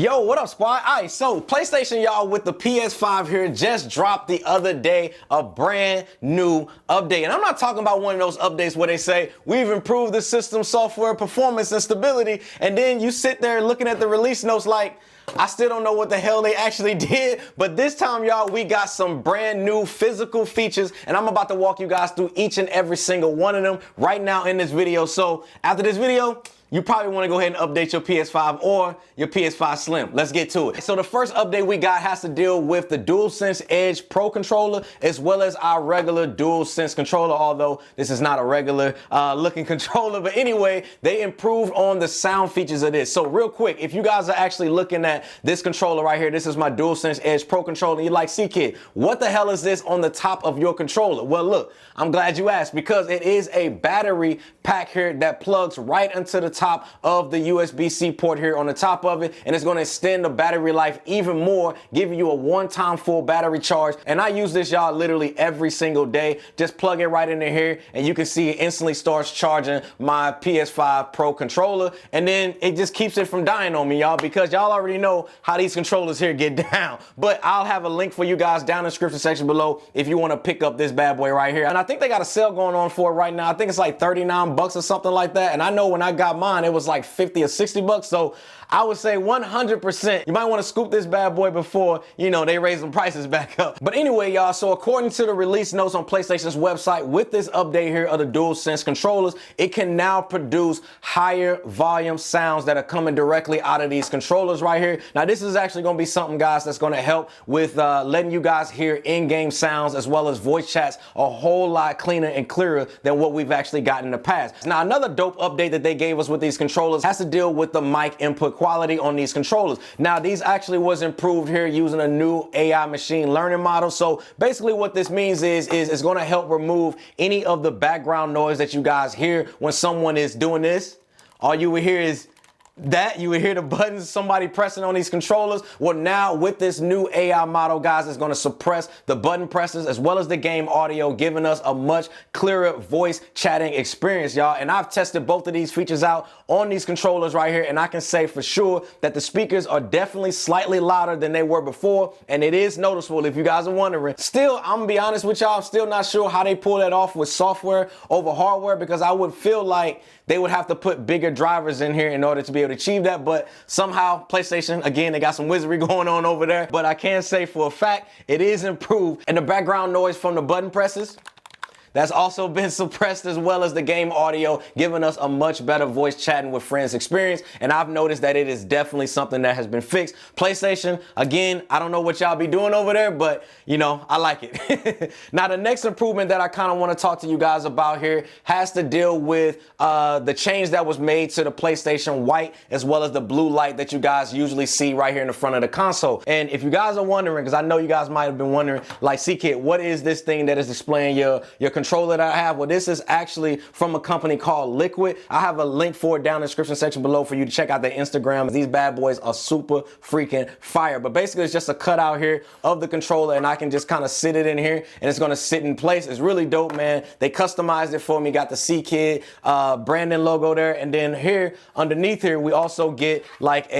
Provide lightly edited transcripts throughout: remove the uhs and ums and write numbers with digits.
Yo, what up, squad? Alright, so PlayStation, y'all, with the PS5 here, just dropped the other day a brand new update. And I'm not talking about one of those updates where they say, we've improved the system, software, performance, and stability, and then you sit there looking at the release notes like, I still don't know what the hell they actually did, but this time, y'all, we got some brand new physical features, and I'm about to walk you guys through each and every single one of them right now in this video. So after this video, you probably want to go ahead and update your PS5 or your PS5 Slim. Let's get to it. So the first update we got has to deal with the DualSense Edge Pro controller as well as our regular DualSense controller, although this is not a regular looking controller. But anyway, they improved on the sound features of this. So real quick, if you guys are actually looking at this controller right here, this is my DualSense Edge Pro controller, and you're like, C-Kid, what the hell is this on the top of your controller? Well, look, I'm glad you asked, because it is a battery pack here that plugs right into the top of the USB-C port here on the top of it, and it's going to extend the battery life even more, giving you a one-time full battery charge. And I use this, y'all, literally every single day. Just plug it right into here and you can see it instantly starts charging my PS5 Pro controller, and then it just keeps it from dying on me, y'all, because y'all already know how these controllers here get down. But I'll have a link for you guys down in the description section below if you want to pick up this bad boy right here. And I think they got a sale going on for it right now. I think it's like 39 bucks or something like that, and I know when I got mine it was like 50 or 60 bucks. So I would say 100% you might want to scoop this bad boy before, you know, they raise the prices back up. But anyway, y'all, so according to the release notes on PlayStation's website, with this update here of the DualSense controllers, it can now produce higher volume sounds that are coming directly out of these controllers right here. Now, this is actually going to be something, guys, that's going to help with letting you guys hear in-game sounds as well as voice chats a whole lot cleaner and clearer than what we've actually gotten in the past. Now, another dope update that they gave us with these controllers has to deal with the mic input quality on these controllers. Now, these actually was improved here using a new AI machine learning model. So basically what this means is it's going to help remove any of the background noise that you guys hear when someone is doing this. All you will hear is that you would hear the buttons, somebody pressing on these controllers. Well, now with this new AI model, guys, it's going to suppress the button presses as well as the game audio, giving us a much clearer voice chatting experience, y'all. And I've tested both of these features out on these controllers right here, and I can say for sure that the speakers are definitely slightly louder than they were before, and it is noticeable if you guys are wondering. Still, I'm gonna be honest with y'all, I'm still not sure how they pull that off with software over hardware, because I would feel like they would have to put bigger drivers in here in order to be able to achieve that. But somehow PlayStation, again, they got some wizardry going on over there. But I can say for a fact it is improved. And the background noise from the button presses, that's also been suppressed, as well as the game audio, giving us a much better voice chatting with friends experience. And I've noticed that it is definitely something that has been fixed. PlayStation, again, I don't know what y'all be doing over there, but you know, I like it. Now, the next improvement that I kind of want to talk to you guys about here has to deal with the change that was made to the PlayStation White as well as the blue light that you guys usually see right here in the front of the console. And if you guys are wondering, because I know you guys might have been wondering, like, C-Kid, what is this thing that is displaying your controller that I have? Well, this is actually from a company called Liquid. I have a link for it down in the description section below for you to check out their Instagram. These bad boys are super freaking fire. But basically, it's just a cutout here of the controller, and I can just kind of sit it in here, and it's going to sit in place. It's really dope, man. They customized it for me. Got the C-Kid branding logo there, and then here underneath here, we also get like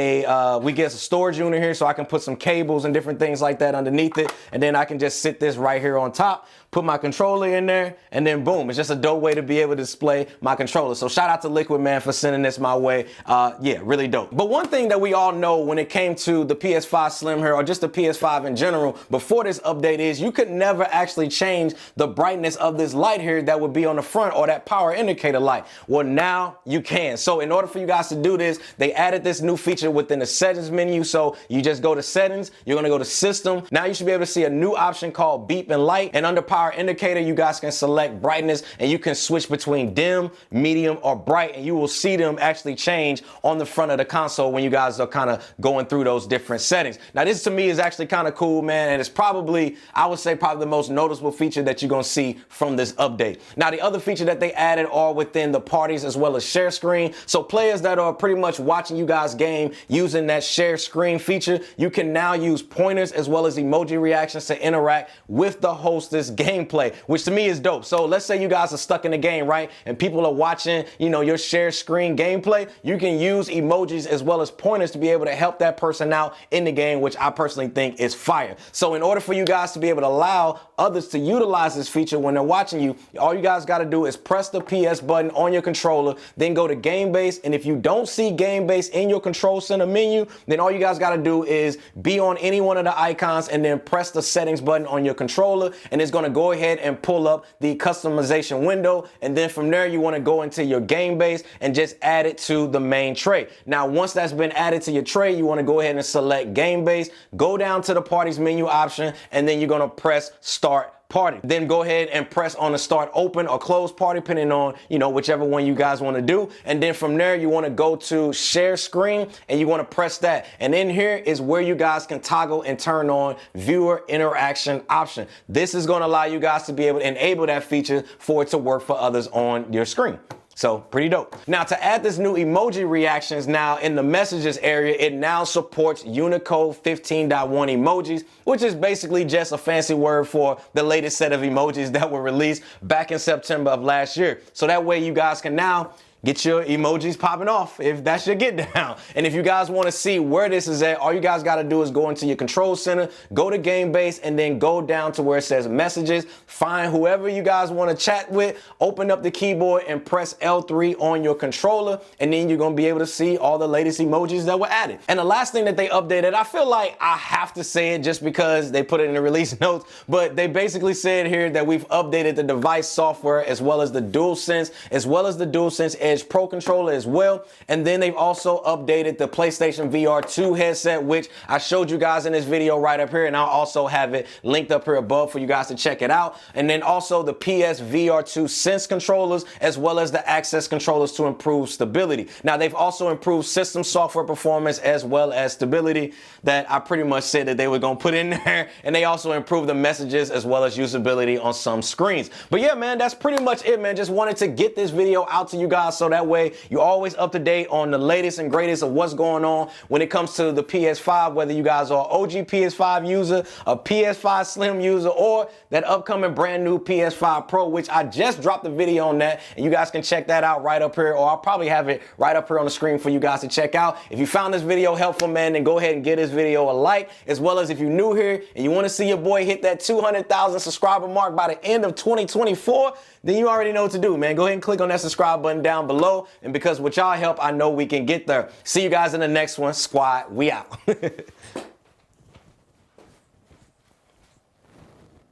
we get a storage unit here, so I can put some cables and different things like that underneath it, and then I can just sit this right here on top, put my controller in there, and then boom, it's just a dope way to be able to display my controller. So shout out to Liquid, man, for sending this my way. Yeah, really dope. But one thing that we all know when it came to the PS5 Slim here, or just the PS5 in general, before this update, is you could never actually change the brightness of this light here that would be on the front, or that power indicator light. Well, now you can. So in order for you guys to do this, they added this new feature within the settings menu. So you just go to settings, you're gonna go to system. Now you should be able to see a new option called beep and light, and under power indicator, you guys can select brightness, and you can switch between dim, medium, or bright, and you will see them actually change on the front of the console when you guys are kind of going through those different settings. Now, this to me is actually kind of cool, man, and it's probably, I would say, probably the most noticeable feature that you're gonna see from this update. Now, the other feature that they added are within the parties as well as share screen. So players that are pretty much watching you guys game using that share screen feature, you can now use pointers as well as emoji reactions to interact with the hostess gameplay, which to me is dope. dope. So let's say you guys are stuck in the game, right? And people are watching, your share screen gameplay. You can use emojis as well as pointers to be able to help that person out in the game, which I personally think is fire. So in order for you guys to be able to allow others to utilize this feature when they're watching you, all you guys got to do is press the PS button on your controller, then go to game base. And if you don't see game base in your control center menu, then all you guys got to do is be on any one of the icons and then press the settings button on your controller, and it's going to go ahead and pull up the customization window. And then from there, you want to go into your game base and just add it to the main tray. Now, once that's been added to your tray, you want to go ahead and select game base, go down to the parties menu option, and then you're going to press start party. Then go ahead and press on the start open or close party, depending on, whichever one you guys want to do. And then from there, you want to go to share screen and you want to press that. And in here is where you guys can toggle and turn on viewer interaction option. This is going to allow you guys to be able to enable that feature for it to work for others on your screen. So pretty dope. Now, to add this new emoji reactions now in the messages area, it now supports Unicode 15.1 emojis, which is basically just a fancy word for the latest set of emojis that were released back in September of last year. So that way you guys can now get your emojis popping off if that's your get down. And if you guys want to see where this is at, all you guys got to do is go into your control center, go to game base, and then go down to where it says messages, find whoever you guys want to chat with, open up the keyboard and press L3 on your controller, and then you're going to be able to see all the latest emojis that were added. And the last thing that they updated, I feel like I have to say it just because they put it in the release notes, but they basically said here that we've updated the device software as well as the DualSense, as well as the DualSense Edge Pro controller as well. And then they've also updated the PlayStation VR 2 headset, which I showed you guys in this video right up here, and I'll also have it linked up here above for you guys to check it out. And then also the PS VR 2 Sense controllers, as well as the Access controllers to improve stability. Now, they've also improved system software performance as well as stability that I pretty much said that they were going to put in there. And they also improved the messages as well as usability on some screens. But yeah, man, that's pretty much it, man. Just wanted to get this video out to you guys so that way you're always up to date on the latest and greatest of what's going on when it comes to the PS5, whether you guys are OG PS5 user, a PS5 Slim user, or that upcoming brand new PS5 Pro, which I just dropped a video on that, and you guys can check that out right up here, or I'll probably have it right up here on the screen for you guys to check out. If you found this video helpful, man, then go ahead and give this video a like, as well as if you're new here and you want to see your boy hit that 200,000 subscriber mark by the end of 2024, then you already know what to do, man. Go ahead and click on that subscribe button down below. And because with y'all help, I know we can get there. See you guys in the next one. Squad, we out.